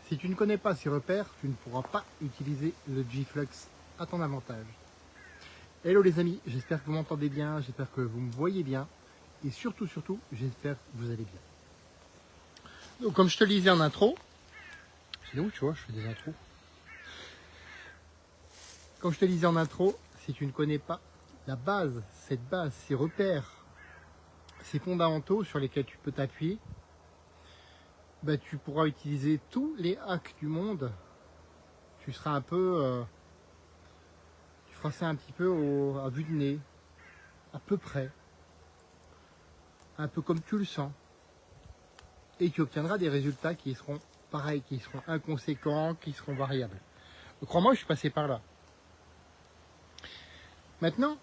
Si tu ne connais pas ces repères, tu ne pourras pas utiliser le G-Flux à ton avantage. Hello les amis, j'espère que vous m'entendez bien, j'espère que vous me voyez bien et surtout, j'espère que vous allez bien. Donc comme je te le disais en intro, c'est où tu vois, je fais des intros. Comme je te le disais en intro, si tu ne connais pas la base, cette base, ces repères, ces fondamentaux sur lesquels tu peux t'appuyer, bah, tu pourras utiliser tous les hacks du monde. Tu seras un peu, tu feras ça un petit peu à vue de nez, à peu près, un peu comme tu le sens. Et tu obtiendras des résultats qui seront pareils, qui seront inconséquents, qui seront variables. Crois-moi, je suis passé par là. Maintenant,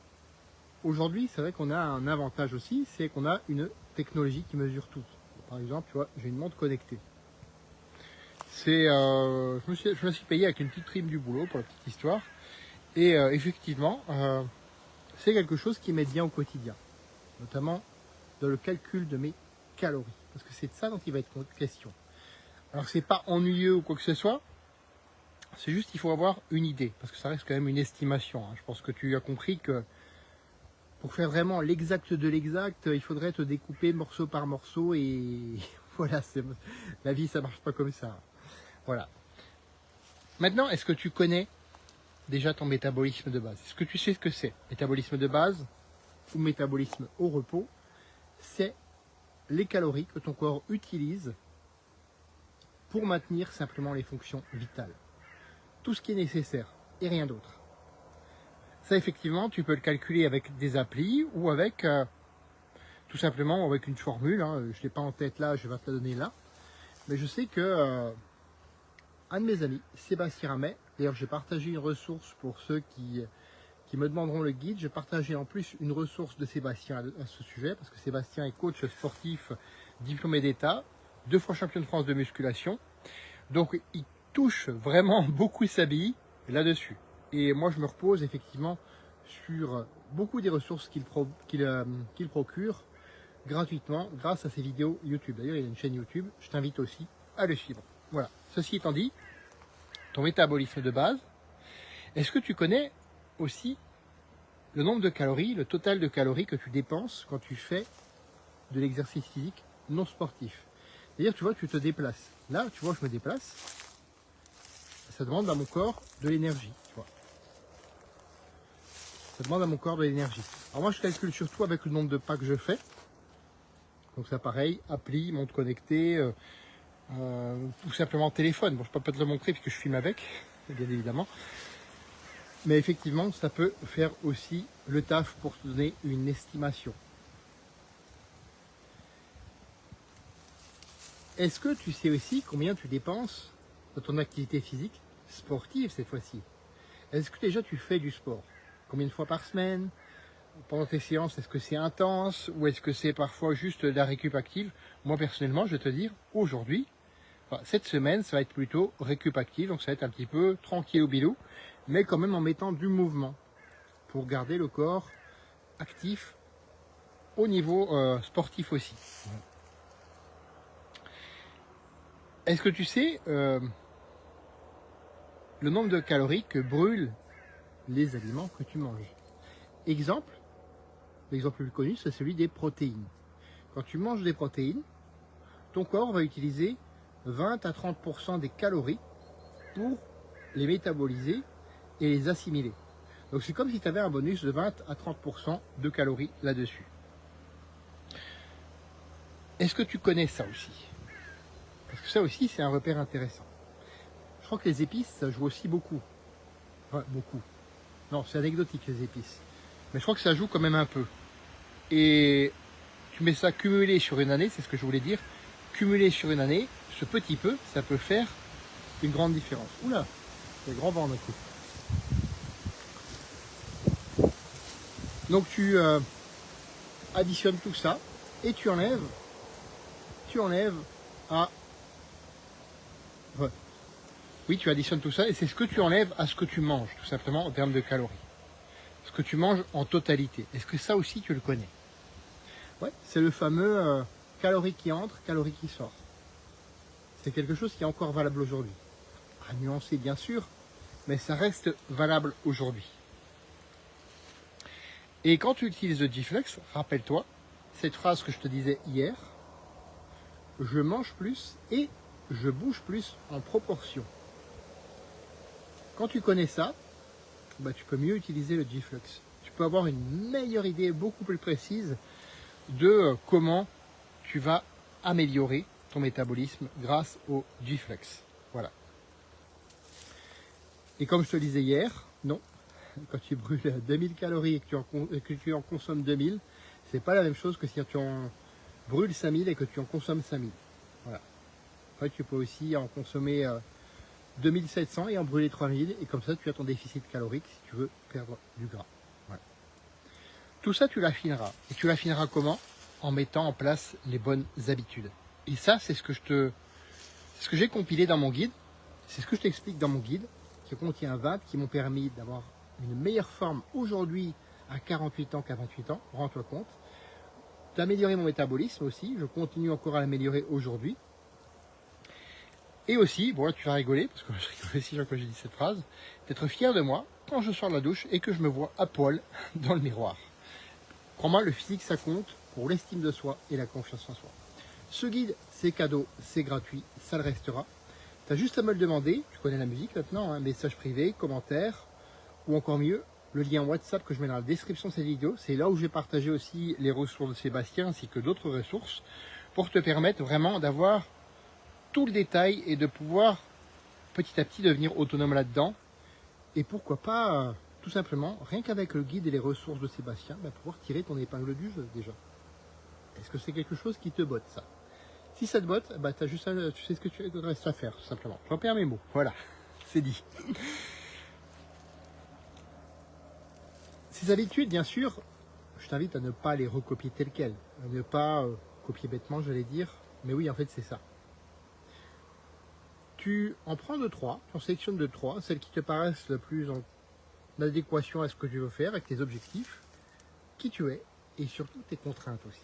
aujourd'hui, c'est vrai qu'on a un avantage aussi, c'est qu'on a une technologie qui mesure tout. Par exemple, tu vois, j'ai une montre connectée. Je me suis payé avec une petite prime du boulot pour la petite histoire. Et effectivement, c'est quelque chose qui m'aide bien au quotidien, notamment dans le calcul de mes calories, parce que c'est de ça dont il va être question. Alors c'est pas ennuyeux ou quoi que ce soit, c'est juste qu'il faut avoir une idée, parce que ça reste quand même une estimation. Je pense que tu as compris que pour faire vraiment l'exact de l'exact, il faudrait te découper morceau par morceau et voilà, la vie ça marche pas comme ça. Voilà. Maintenant, est-ce que tu connais déjà ton métabolisme de base? Est-ce que tu sais ce que c'est? Métabolisme de base ou métabolisme au repos, c'est les calories que ton corps utilise pour maintenir simplement les fonctions vitales. Tout ce qui est nécessaire et rien d'autre. Ça, effectivement, tu peux le calculer avec des applis ou avec tout simplement avec une formule. Je ne l'ai pas en tête là, je vais te la donner là. Mais je sais que un de mes amis, Sébastien Ramet, d'ailleurs j'ai partagé une ressource pour ceux qui me demanderont le guide. J'ai partagé en plus une ressource de Sébastien à ce sujet, parce que Sébastien est coach sportif diplômé d'État, 2 fois champion de France de musculation. Donc il touche vraiment beaucoup sa bille là-dessus. Et moi je me repose effectivement sur beaucoup des ressources qu'il procure gratuitement grâce à ses vidéos YouTube. D'ailleurs il a une chaîne YouTube, je t'invite aussi à le suivre. Voilà, ceci étant dit, ton métabolisme de base, est-ce que tu connais aussi le nombre de calories, le total de calories que tu dépenses quand tu fais de l'exercice physique non sportif? C'est-à-dire, tu vois, tu te déplaces. Là, tu vois, je me déplace. Ça demande à mon corps de l'énergie. Tu vois. Ça demande à mon corps de l'énergie. Alors moi, je calcule surtout avec le nombre de pas que je fais. Donc ça, pareil, appli, montre connectée, tout simplement téléphone. Bon, je ne peux pas te le montrer puisque je filme avec, bien évidemment. Mais effectivement, ça peut faire aussi le taf pour te donner une estimation. Est-ce que tu sais aussi combien tu dépenses dans ton activité physique sportive cette fois-ci? Est-ce que déjà tu fais du sport? Combien de fois par semaine? Pendant tes séances, est-ce que c'est intense ou est-ce que c'est parfois juste de la récup active? Moi personnellement, je vais te dire, aujourd'hui, cette semaine, ça va être plutôt récup active, donc ça va être un petit peu tranquille au bilou, mais quand même en mettant du mouvement pour garder le corps actif au niveau sportif aussi. Est-ce que tu sais le nombre de calories que brûlent les aliments que tu manges? Exemple, l'exemple le plus connu, c'est celui des protéines. Quand tu manges des protéines, ton corps va utiliser 20 à 30% des calories pour les métaboliser et les assimiler. Donc c'est comme si tu avais un bonus de 20 à 30% de calories là-dessus. Est-ce que tu connais ça aussi? Parce que ça aussi, c'est un repère intéressant. Je crois que les épices, ça joue aussi beaucoup. Enfin, beaucoup. Non, c'est anecdotique les épices. Mais je crois que ça joue quand même un peu. Et tu mets ça cumulé sur une année, c'est ce que je voulais dire. Cumulé sur une année, ce petit peu, ça peut faire une grande différence. Oula, c'est grand vent d'un coup. Donc tu additionnes tout ça et tu enlèves à... Ouais. Oui, tu additionnes tout ça et c'est ce que tu enlèves à ce que tu manges, tout simplement en termes de calories. Ce que tu manges en totalité. Est-ce que ça aussi tu le connais? Ouais, c'est le fameux calories qui entrent, calories qui sortent. c'est quelque chose qui est encore valable aujourd'hui. À nuancer bien sûr, mais ça reste valable aujourd'hui. Et quand tu utilises le G-Flex, rappelle-toi cette phrase que je te disais hier, je mange plus et je bouge plus en proportion. Quand tu connais ça, bah, tu peux mieux utiliser le G-Flex. Tu peux avoir une meilleure idée beaucoup plus précise de comment tu vas améliorer ton métabolisme grâce au G-Flex. Voilà. Et comme je te le disais hier, non, quand tu brûles 2000 calories et que tu en consommes 2000, c'est pas la même chose que si tu en brûles 5000 et que tu en consommes 5000. Voilà. Après, tu peux aussi en consommer 2700 et en brûler 3000 et comme ça tu as ton déficit calorique si tu veux perdre du gras. Voilà. Tout ça tu l'affineras. Et tu l'affineras comment? En mettant en place les bonnes habitudes. Et ça c'est ce que j'ai compilé dans mon guide. C'est ce que je t'explique dans mon guide qui contient 20 qui m'ont permis d'avoir une meilleure forme aujourd'hui à 48 ans qu'à 28 ans, rends-toi compte. D'améliorer mon métabolisme aussi, je continue encore à l'améliorer aujourd'hui. Et aussi, bon là tu vas rigoler, parce que je rigole aussi quand j'ai dit cette phrase, d'être fier de moi quand je sors de la douche et que je me vois à poil dans le miroir. Crois-moi, le physique ça compte pour l'estime de soi et la confiance en soi. Ce guide, c'est cadeau, c'est gratuit, ça le restera. Tu as juste à me le demander, tu connais la musique maintenant, un message privé, commentaire, ou encore mieux, le lien WhatsApp que je mets dans la description de cette vidéo, c'est là où j'ai partagé aussi les ressources de Sébastien ainsi que d'autres ressources pour te permettre vraiment d'avoir tout le détail et de pouvoir petit à petit devenir autonome là-dedans. Et pourquoi pas, tout simplement, rien qu'avec le guide et les ressources de Sébastien, pouvoir tirer ton épingle du jeu déjà. Est-ce que c'est quelque chose qui te botte ça? Si ça te botte, t'as juste tu sais ce que tu restes à faire, tout simplement. J'en perds mes mots, voilà, c'est dit. Ces habitudes, bien sûr, je t'invite à ne pas les recopier telles quelles, à ne pas copier bêtement, j'allais dire, mais oui, en fait, c'est ça. Tu en prends 2-3, tu en sélectionnes 2-3, celles qui te paraissent le plus en adéquation à ce que tu veux faire, avec tes objectifs, qui tu es, et surtout tes contraintes aussi.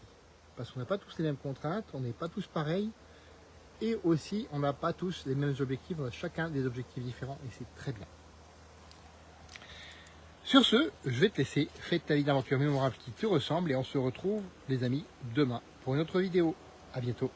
Parce qu'on n'a pas tous les mêmes contraintes, on n'est pas tous pareils, et aussi on n'a pas tous les mêmes objectifs, on a chacun des objectifs différents, et c'est très bien. Sur ce, je vais te laisser, fais ta vie d'aventure mémorable qui te ressemble, et on se retrouve, les amis, demain pour une autre vidéo. À bientôt.